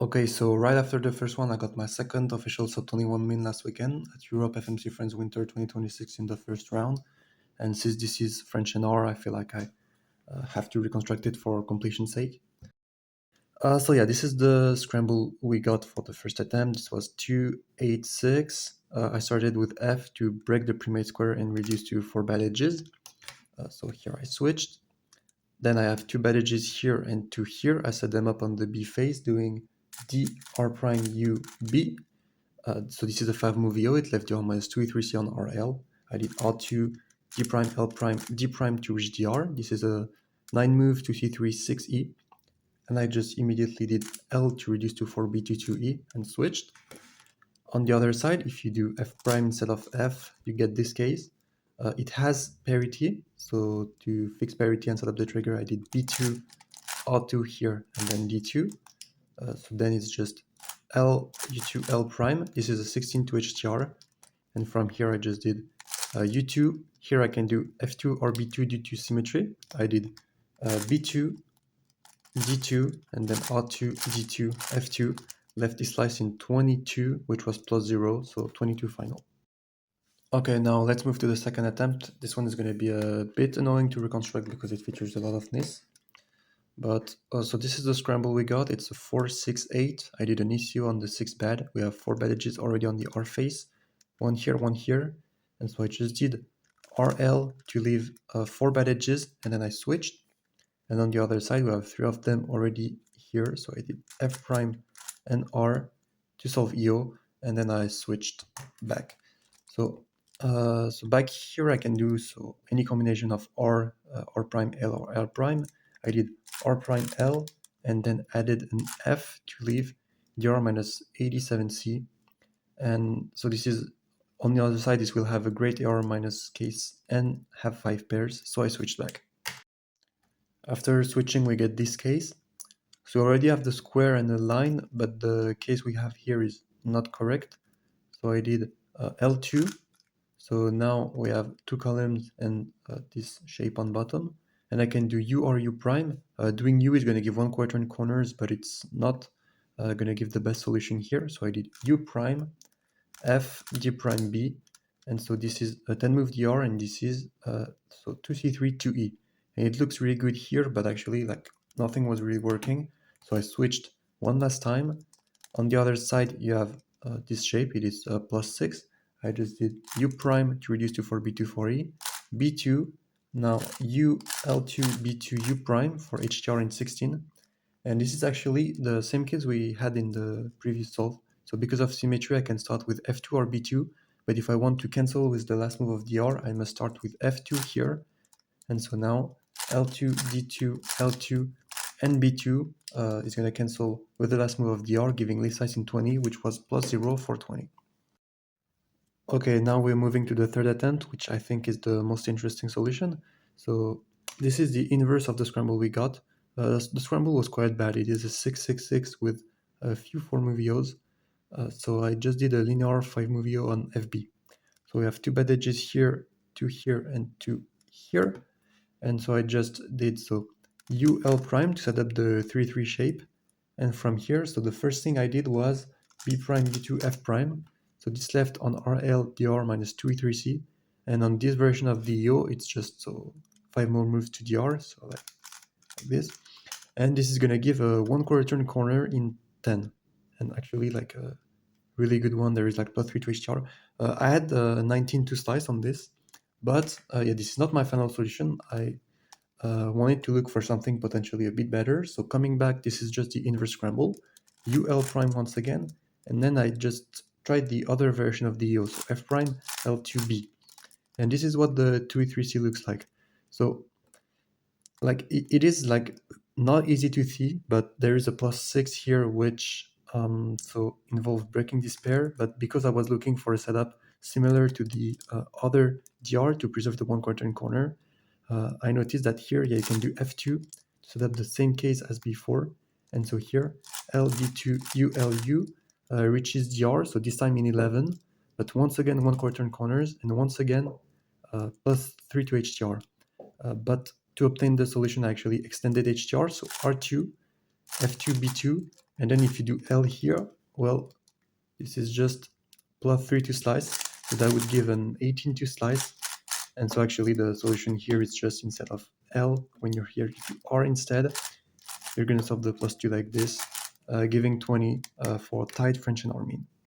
Okay, so right after the first one, I got my second official sub 21 min last weekend at Europe FMC Friends Winter 2026 in the first round. And since this is French and R, I feel like I have to reconstruct it for completion's sake. So yeah, this is the scramble we got for the first attempt. This was 286. I started with F to break the premade square and reduce to 4 bad edges. So here I switched. Then I have 2 bad edges here and 2 here. I set them up on the B face doing D R prime U B. So this is a 5 move VO. It left DR minus 2 E3C on RL. I did R2 D prime L prime D prime to reach DR. This is a 9 move to C3 6E. And I just immediately did L to reduce to 4B to 2E and switched. On the other side, if you do F prime instead of F, you get this case. It has parity, so to fix parity and set up the trigger, I did B2, R2 here, and then D2. So then it's just L, U2, L prime. This is a 16 to HTR, and from here I just did U2. Here I can do F2 or B2 due to symmetry. I did B2, D2, and then R2, D2, F2, left this slice in 22, which was plus 0, so 22 final. Okay, now let's move to the second attempt. This one is going to be a bit annoying to reconstruct because it features a lot of miss. But so this is the scramble we got. It's a 4-6-8. I did an issue on the 6 bad. We have 4 bad edges already on the R face. One here, one here. And so I just did RL to leave 4 bad edges, and then I switched. And on the other side, we have 3 of them already here. So I did F prime and R to solve EO, and then I switched back. So back here I can do so any combination of R, R prime L or L prime. I did R prime L and then added an F to leave DR minus 87C. And so this is, on the other side, this will have a great AR minus case and have 5 pairs. So I switched back. After switching, we get this case. So we already have the square and the line, but the case we have here is not correct. So I did L2. So now we have 2 columns and this shape on bottom. And I can do U or U prime. Doing U is going to give 1 quadrant corners, but it's not going to give the best solution here. So I did U prime, F, D prime B. And so this is a 10 move DR, and this is so 2C3, 2E. And it looks really good here, but actually like nothing was really working. So I switched one last time. On the other side, you have this shape. It is plus 6. I just did U prime to reduce to 4B2, 4E. B2, now U, L2, B2, U prime for HTR in 16. And this is actually the same case we had in the previous solve. So because of symmetry, I can start with F2 or B2. But if I want to cancel with the last move of DR, I must start with F2 here. And so now L2, D2, L2, and B2 is going to cancel with the last move of DR, giving left size in 20, which was plus 0 for 20. Okay, now we're moving to the third attempt, which I think is the most interesting solution. So this is the inverse of the scramble we got. The scramble was quite bad. It is a 6-6-6 with a few 4 move VOs. So I just did a linear 5 move VO on FB. So we have 2 bad edges here, 2 here, and 2 here. And so I just did so UL prime to set up the 3-3 shape. And from here, so the first thing I did was B prime, B2, F prime. So this left on RL, DR minus 2 E3C. And on this version of the EO, it's just so 5 more moves to DR, so like this. And this is going to give a 1 quadrant corner in 10. And actually like a really good one. There is like plus 3 to HTR. I had 19 to slice on this. But yeah, this is not my final solution. I wanted to look for something potentially a bit better. So coming back, this is just the inverse scramble. UL prime once again. And then I just tried the other version of the EO, so F prime, L2B. And this is what the 2E3C looks like. So like it is like not easy to see, but there is a plus 6 here, which so involved breaking this pair. But because I was looking for a setup similar to the other DR to preserve the 1 quadrant corner, I noticed that here, yeah, you can do F2 to set up the same case as before. And so here, LD2 ULU reaches DR, so this time in 11, but once again 1 quadrant corners, and once again plus 3 to HTR. But to obtain the solution, I actually extended HTR, so R2, F2, B2, And then if you do L here, well, this is just +3 to slice, so that would give an 18 to slice. And so actually the solution here is just instead of L, when you're here, you do R instead. You're going to solve the +2 like this, giving 20 for tight French and R mean.